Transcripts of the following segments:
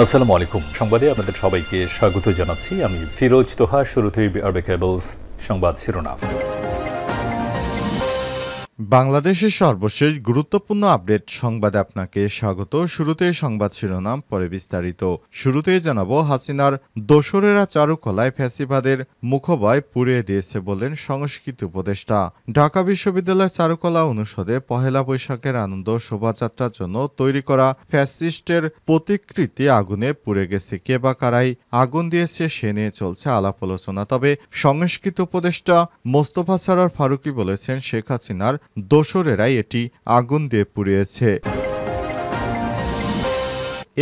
আসসালামু আলাইকুম। সংবাদে আপনাদের সবাইকে স্বাগত জানাচ্ছি। আমি ফিরোজ তোহা। শুরুতেই আরবে কেবলস সংবাদ শিরোনাম। বাংলাদেশের সর্বশেষ গুরুত্বপূর্ণ আপডেট সংবাদে আপনাকে স্বাগত। শুরুতেই সংবাদ শিরোনাম, পরে বিস্তারিত। শুরুতেই জানাবো, হাসিনার দোসরেরা চারুকলায় ফ্যাসিবাদের মুখোভয় পুড়িয়ে দিয়েছে বললেন সংস্কৃতি উপদেষ্টা। ঢাকা বিশ্ববিদ্যালয় চারুকলা অনুষদে পহেলা বৈশাখের আনন্দ শোভাযাত্রার জন্য তৈরি করা ফ্যাসিস্টের প্রতিকৃতি আগুনে পুড়ে গেছে। কে বা কারাই আগুন দিয়েছে সে নিয়ে চলছে আলাপ আলোচনা। তবে সংস্কৃতি উপদেষ্টা মোস্তফা সরোয়ার ফারুকী বলেছেন, শেখ হাসিনার দোসরেরাই এটি আগুন দিয়ে পুড়িয়েছে।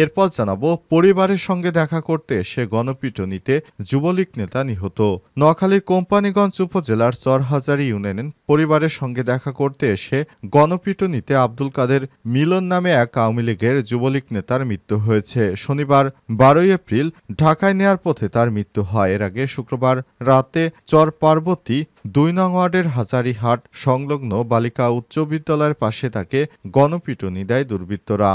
এরপর জানাবো, পরিবারের সঙ্গে দেখা করতে এসে গণপিটুনিতে যুবলীগ নেতা নিহত। নোয়াখালীর কোম্পানীগঞ্জ উপজেলার চরহাজারী ইউনিয়নের পরিবারের সঙ্গে দেখা করতে এসে গণপিটুনিতে আব্দুল কাদের মিলন নামে এক আওয়ামী লীগের যুবলীগ নেতার মৃত্যু হয়েছে। শনিবার 12 এপ্রিল ঢাকায় নেয়ার পথে তার মৃত্যু হয়। এর আগে শুক্রবার রাতে চর পার্বতী 2 নং ওয়ার্ডের হাজারীহাট সংলগ্ন বালিকা উচ্চ বিদ্যালয়ের পাশে তাকে গণপিটুনি দেয় দুর্বৃত্তরা।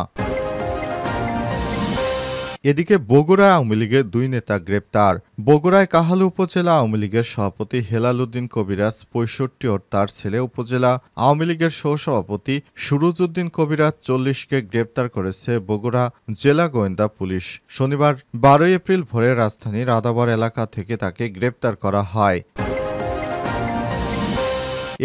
এদিকে বগুড়ায় আওয়ামী লীগের 2 নেতা গ্রেপ্তার। বগুড়ায় কাহালু উপজেলা আওয়ামী লীগের সভাপতি হেলাল উদ্দিন কবিরাজ 65 ও তার ছেলে উপজেলা আওয়ামী লীগের সহসভাপতি সুরুজ উদ্দিন কবিরাজ 40কে গ্রেপ্তার করেছে বগুড়া জেলা গোয়েন্দা পুলিশ। শনিবার 12 এপ্রিল ভোরে রাজধানীর আদাবর এলাকা থেকে তাকে গ্রেপ্তার করা হয়।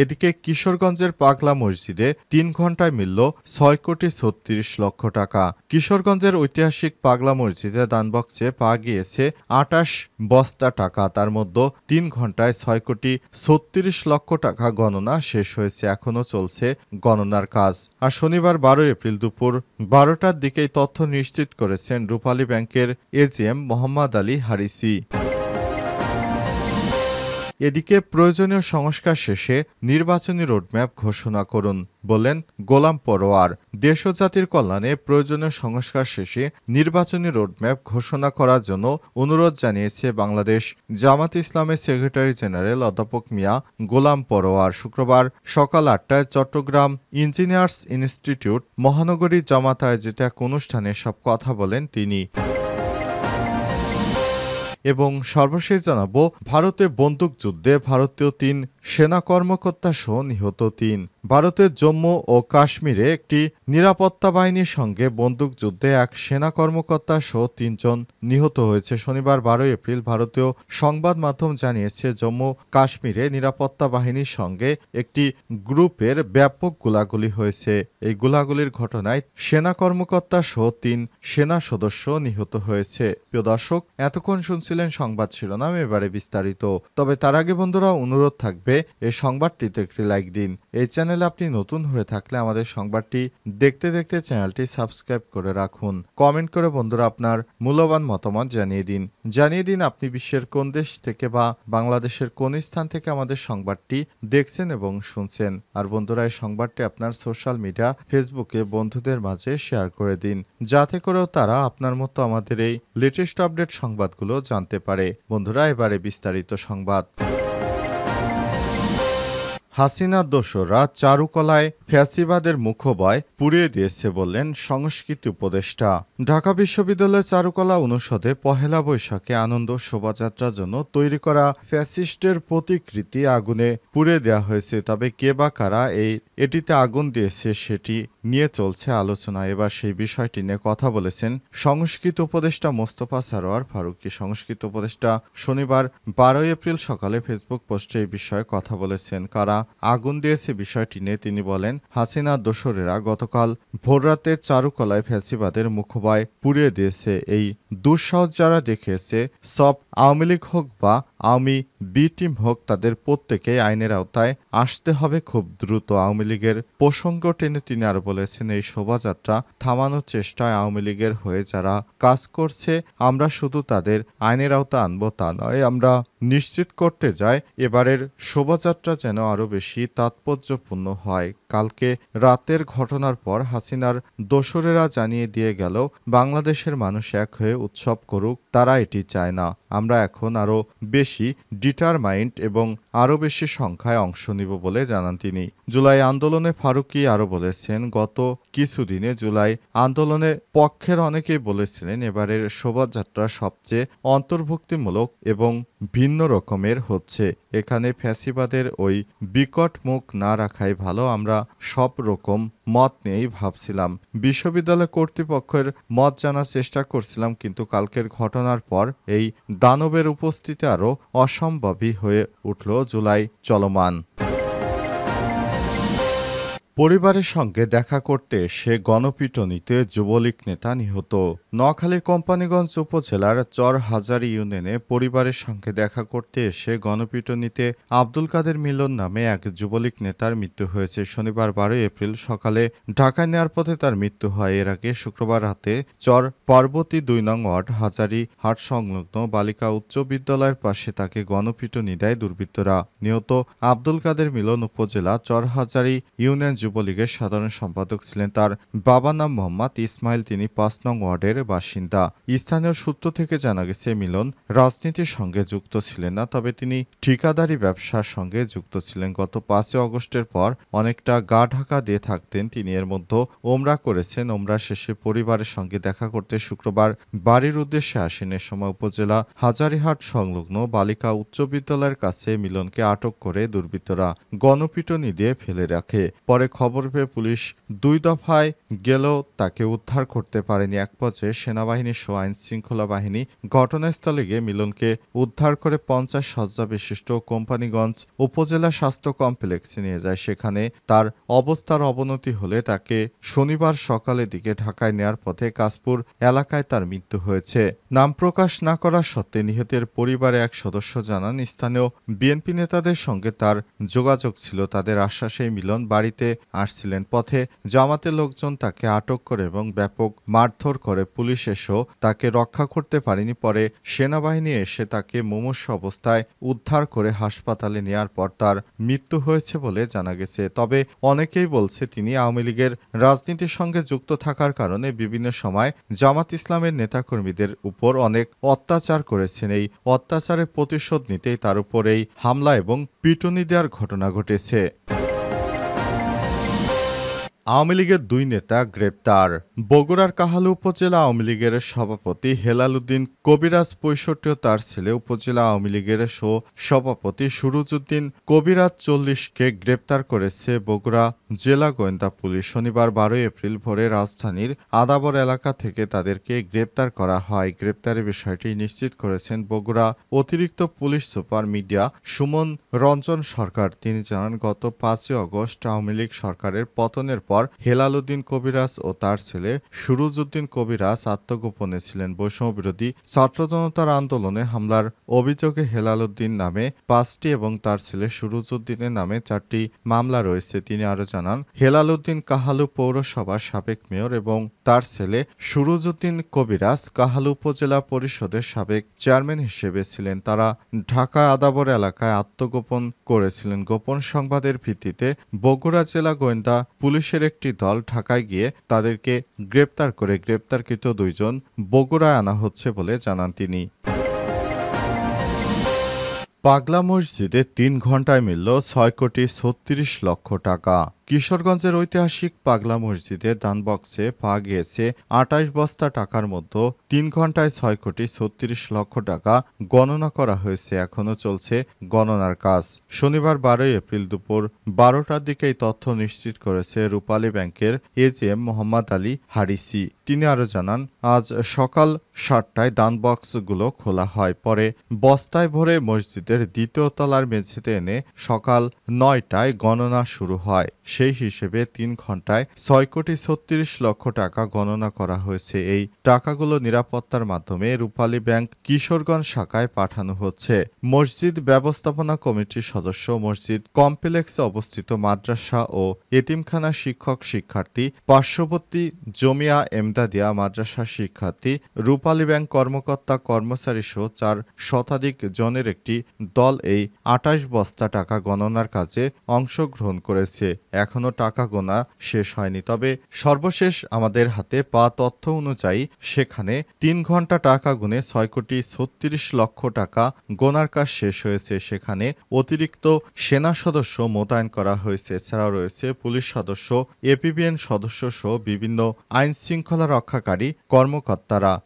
এদিকে কিশোরগঞ্জের পাগলা মসজিদে 3 ঘণ্টায় মিলল 6,36,00,000 টাকা। কিশোরগঞ্জের ঐতিহাসিক পাগলা মসজিদে দানবক্সে পাওয়া গিয়েছে 28 বস্তা টাকা। তার মধ্যে 3 ঘণ্টায় 6,36,00,000 টাকা গণনা শেষ হয়েছে। এখনও চলছে গণনার কাজ। আর শনিবার 12 এপ্রিল দুপুর 12টার দিকেই তথ্য নিশ্চিত করেছেন রূপালী ব্যাংকের এজিএম মোহাম্মদ আলী হারিসি। এদিকে প্রয়োজনীয় সংস্কার শেষে নির্বাচনী রোডম্যাপ ঘোষণা করুন বললেন গোলাম পরোয়ার। দেশ ও জাতির কল্যাণে প্রয়োজনীয় সংস্কার শেষে নির্বাচনী রোডম্যাপ ঘোষণা করার জন্য অনুরোধ জানিয়েছে বাংলাদেশ জামাত ইসলামের সেক্রেটারি জেনারেল অধ্যাপক মিয়া গোলাম পরোয়ার। শুক্রবার সকাল 8টায় চট্টগ্রাম ইঞ্জিনিয়ার্স ইনস্টিটিউট মহানগরী জামাত আয়োজিত এক অনুষ্ঠানে সব কথা বলেন তিনি। এবং সর্বশেষ জানাবো, ভারতে বন্দুকযুদ্ধে ভারতীয় 3 সেনা কর্মকর্তা সহ নিহত 3। ভারতের জম্মু ও কাশ্মীরে একটি নিরাপত্তা বাহিনীর সঙ্গে বন্দুকযুদ্ধে এক সেনা কর্মকর্তা সহ 3 জন নিহত হয়েছে। শনিবার 12 এপ্রিল ভারতীয় সংবাদ মাধ্যম জানিয়েছে, জম্মু কাশ্মীরে নিরাপত্তা বাহিনীর সঙ্গে একটি গ্রুপের ব্যাপক গোলাগুলি হয়েছে। এই গোলাগুলির ঘটনায় সেনা কর্মকর্তা সহ 3 সেনা সদস্য নিহত হয়েছে। প্রিয় দর্শক, এতক্ষণ শুনছিলেন সংবাদ শিরোনাম, এবারে বিস্তারিত। তবে তার আগে বন্ধুরা, অনুরোধ থাকবে এই সংবাদটিতে একটি লাইক দিন। এই চ্যানেলে আপনি নতুন হয়ে থাকলে আমাদের সংবাদটি দেখতে দেখতে চ্যানেলটি সাবস্ক্রাইব করে রাখুন। কমেন্ট করে বন্ধুরা আপনার মূল্যবান মতামত জানিয়ে দিন আপনি বিশ্বের কোন দেশ থেকে বা বাংলাদেশের কোন স্থান থেকে আমাদের সংবাদটি দেখছেন এবং শুনছেন। আর বন্ধুরা, এই সংবাদটি আপনার সোশ্যাল মিডিয়া ফেসবুকে বন্ধুদের মাঝে শেয়ার করে দিন, যাতে করেও তারা আপনার মতো আমাদের এই লেটেস্ট আপডেট সংবাদগুলো জানতে পারে। বন্ধুরা, এবারে বিস্তারিত সংবাদ। হাসিনার দোসররা চারুকলায় ফ্যাসিবাদের মুখোভয় পুড়িয়ে দিয়েছে বললেন সংস্কৃতি উপদেষ্টা। ঢাকা বিশ্ববিদ্যালয়ের চারুকলা অনুষদে পহেলা বৈশাখে আনন্দ শোভাযাত্রার জন্য তৈরি করা ফ্যাসিস্টের প্রতিকৃতি আগুনে পুড়িয়ে দেওয়া হয়েছে। তবে কে বা কারা এটিতে আগুন দিয়েছে সেটি নিয়ে চলছে আলোচনা। এবার সেই বিষয়টি নিয়ে কথা বলেছেন সংস্কৃতি উপদেষ্টা মোস্তফা সরোয়ার ফারুকী। সংস্কৃতি উপদেষ্টা শনিবার 12 এপ্রিল সকালে ফেসবুক পোস্টে এই বিষয়ে কথা বলেছেন। কারা আগুন দিয়েছে বিষয়টি নিয়ে তিনি বলেন, হাসিনার দোসরেরা গতকাল ভোররাতে চারুকলায় ফ্যাসিবাদের মুখোভয় পুড়িয়ে দিয়েছে। এই দুঃসাহস যারা দেখিয়েছে, সব আওয়ামী লীগ হোক বা আওয়ামী বি টিম হোক, তাদের প্রত্যেকেই আইনের আওতায় আসতে হবে খুব দ্রুত। আওয়ামী লীগের প্রসঙ্গ টেনে তিনি আরো বলেছেন, এই শোভাযাত্রা থামানোর চেষ্টায় আওয়ামী লীগের হয়ে যারা কাজ করছে, আমরা শুধু তাদের আইনের আওতা আনবো তা নয়, আমরা নিশ্চিত করতে যাই এবারের শোভাযাত্রা যেন আরো বেশি তাৎপর্যপূর্ণ হয়। কালকে রাতের ঘটনার পর হাসিনার দোসরেরা জানিয়ে দিয়ে গেল, বাংলাদেশের মানুষ এক হয়ে উৎসব করুক, তারা এটি চায় না। আমরা এখন আরো বেশি বেশি ডিটারমাইন্ড এবং আরও বেশি সংখ্যায় অংশ নিব বলে জানান তিনি। জুলাই আন্দোলনে ফারুকী আরও বলেছেন, গত কিছুদিনে জুলাই আন্দোলনের পক্ষের অনেকেই বলেছিলেন এবারের শোভাযাত্রা সবচেয়ে অন্তর্ভুক্তিমূলক এবং ভিন্ন রকমের হচ্ছে। এখানে ফ্যাসিবাদের ওই বিকট মুখ না রাখাই ভালো। আমরা সব রকম মত নিয়েই ভাবছিলাম, বিশ্ববিদ্যালয় কর্তৃপক্ষের মত জানার চেষ্টা করছিলাম, কিন্তু কালকের ঘটনার পর এই দানবের উপস্থিতি আরও অসম্ভবই হয়ে উঠল জুলাই চলমান। পরিবারের সঙ্গে দেখা করতে এসে গণপিটুনিতে যুবলীগ নেতা নিহত। নোয়াখালীর কোম্পানীগঞ্জ উপজেলার চরহাজারী ইউনিয়নে পরিবারের সঙ্গে দেখা করতে এসে গণপিটুনিতে আব্দুল কাদের মিলন নামে এক যুবলীগ নেতার মৃত্যু হয়েছে। শনিবার 12 এপ্রিল সকালে ঢাকায় নেওয়ার পথে তার মৃত্যু হয়। এর আগে শুক্রবার রাতে চর পার্বতী 2 নং ওয়ার্ড হাজারী হাট সংলগ্ন বালিকা উচ্চ বিদ্যালয়ের পাশে তাকে গণপিটুনি দেয় দুর্বৃত্তরা। নিহত আব্দুল কাদের মিলন উপজেলা চরহাজারী ইউনিয়ন যুবলীগের সাধারণ সম্পাদক ছিলেন। তার বাবার নাম মোহাম্মদ ইসমাইল, তিনি 5 নং ওয়ার্ডের বাসিন্দা। স্থানীয় সূত্র থেকে জানা গেছে মিলন রাজনীতির সঙ্গে যুক্ত ছিলেন না, তবে তিনি ঠিকাদারি ব্যবসার সঙ্গে যুক্ত ছিলেন। গত 5 আগস্টের পর অনেকটা গা ঢাকা দিয়ে থাকতেন তিনি। এর মধ্যে ওমরা করেছেন। ওমরা শেষে পরিবারের সঙ্গে দেখা করতে শুক্রবার বাড়ির উদ্দেশ্যে আসেন। এ সময় উপজেলা হাজারীহাট সংলগ্ন বালিকা উচ্চ বিদ্যালয়ের কাছে মিলনকে আটক করে দুর্বৃত্তরা গণপিটুনি দিয়ে ফেলে রাখে। পরে খবর পেয়ে পুলিশ 2 দফায় গেলেও তাকে উদ্ধার করতে পারেনি। এক পর্যায়ে সেনাবাহিনী সহ আইন শৃঙ্খলা বাহিনী ঘটনাস্থলে গিয়ে মিলনকে উদ্ধার করে 50 শয্যা বিশিষ্ট কোম্পানীগঞ্জ উপজেলা স্বাস্থ্য কমপ্লেক্সে নিয়ে যায়। সেখানে তার অবস্থার অবনতি হলে তাকে শনিবার সকালের দিকে ঢাকায় নেয়ার পথে কাশপুর এলাকায় তার মৃত্যু হয়েছে। নাম প্রকাশ না করা সত্ত্বে নিহতের পরিবারে এক সদস্য জানান, স্থানীয় বিএনপি নেতাদের সঙ্গে তার যোগাযোগ ছিল। তাদের আশ্বাসেই মিলন বাড়িতে আসছিলেন। পথে জামাতের লোকজন তাকে আটক করে এবং ব্যাপক মারধর করে। পুলিশ এসেও তাকে রক্ষা করতে পারেনি। পরে সেনাবাহিনী এসে তাকে মুমূর্ষ অবস্থায় উদ্ধার করে হাসপাতালে নেওয়ার পর তার মৃত্যু হয়েছে বলে জানা গেছে। তবে অনেকেই বলছে তিনি আওয়ামী লীগের রাজনীতির সঙ্গে যুক্ত থাকার কারণে বিভিন্ন সময় জামাত ইসলামের নেতাকর্মীদের উপর অনেক অত্যাচার করেছেন। এই অত্যাচারের প্রতিশোধ নিতেই তার উপর এই হামলা এবং পিটুনি দেওয়ার ঘটনা ঘটেছে। আওয়ামী লীগের 2 নেতা গ্রেপ্তার। বগুড়ার কাহালু উপজেলা আওয়ামী লীগের সভাপতি হেলাল উদ্দিন কবিরাজ 65 ও তার ছেলে উপজেলা আওয়ামী লীগের সভাপতি সুরুজউদ্দিন কবিরাজ 40-কে গ্রেপ্তার করেছে বগুড়া জেলা গোয়েন্দা পুলিশ। শনিবার 12 এপ্রিল ভোরে রাজধানীর আদাবর এলাকা থেকে তাদেরকে গ্রেপ্তার করা হয়। গ্রেপ্তারের বিষয়টি নিশ্চিত করেছেন বগুড়া অতিরিক্ত police super media Suman Ranjan Sarkar. তিনি জানান, গত 5 আগস্ট আওয়ামী লীগ সরকারের পতনের পর হেলাল উদ্দিন কবিরাজ ও তার ছেলে সুরুজউদ্দিন কবিরাজ আত্মগোপনে ছিলেন। বৈষম্যবিরোধী ছাত্র জনতার আন্দোলনে হামলার অভিযোগে হেলাল উদ্দিন নামে 5টি এবং তার ছেলে সুরুজউদ্দিনের নামে 4টি মামলা রয়েছে। তিনি আরও জানান, হেলাল উদ্দিন কাহালু পৌরসভার সাবেক মেয়র এবং তার ছেলে সুরুজউদ্দিন কবিরাজ কাহালু উপজেলা পরিষদের সাবেক চেয়ারম্যান হিসেবে ছিলেন। তারা ঢাকা আদাবর এলাকায় আত্মগোপন করেছিলেন। গোপন সংবাদের ভিত্তিতে বগুড়া জেলা গোয়েন্দা পুলিশের একটি দল ঢাকায় গিয়ে তাদেরকে গ্রেপ্তার করে গ্রেপ্তারকৃত 2 জন বগুড়ায় আনা হচ্ছে বলে জানান তিনি। পাগলা মসজিদে 3 ঘণ্টায় মিলল 6,36,00,000 টাকা। কিশোরগঞ্জের ঐতিহাসিক পাগলা মসজিদের দানবক্সে পাওয়া গিয়েছে 28 বস্তা টাকার মধ্যে 3 ঘণ্টায় 6,36,00,000 টাকা গণনা করা হয়েছে। এখনও চলছে গণনার কাজ। শনিবার 12 এপ্রিল দুপুর 12টার দিকে এই তথ্য নিশ্চিত করেছে রূপালী ব্যাংকের এজিএম মোহাম্মদ আলী হারিসি। তিনি আরও জানান, আজ সকাল 7টায় দানবক্সগুলো খোলা হয়। পরে বস্তায় ভরে মসজিদের 2য় তলার মেঝেতে এনে সকাল 9টায় গণনা শুরু হয়। সেই হিসেবে 3 ঘণ্টায় 6,36,00,000 টাকা গণনা করা হয়েছে। এই টাকাগুলো নিরাপত্তার মাধ্যমে রূপালী ব্যাংক কিশোরগঞ্জ শাখায় পাঠানো হচ্ছে। মসজিদ ব্যবস্থাপনা কমিটির সদস্য, মসজিদ কমপ্লেক্সে অবস্থিত মাদ্রাসা ও এতিমখানা শিক্ষক শিক্ষার্থী, পার্শ্ববর্তী জমিয়া এমদাদিয়া মাদ্রাসার শিক্ষার্থী, রূপালী ব্যাংক কর্মকর্তা কর্মচারী সহ 4 শতাধিক জনের একটি দল এই 28 বস্তা টাকা গণনার কাজে অংশগ্রহণ করেছে। এখনও টাকা গোনা শেষ হয়নি। তবে সর্বশেষ আমাদের হাতে পাওয়া তথ্য অনুযায়ী সেখানে ৩ ঘন্টা টাকা গুনে ৬,৩৬,০০,০০০ টাকা গোনার কাজ শেষ হয়েছে। সেখানে অতিরিক্ত সেনা সদস্য মোতায়েন করা হয়েছে। এছাড়াও রয়েছে পুলিশ সদস্য, এপিবিএন সদস্য সহ বিভিন্ন আইন শৃঙ্খলা রক্ষাকারী কর্মকর্তারা।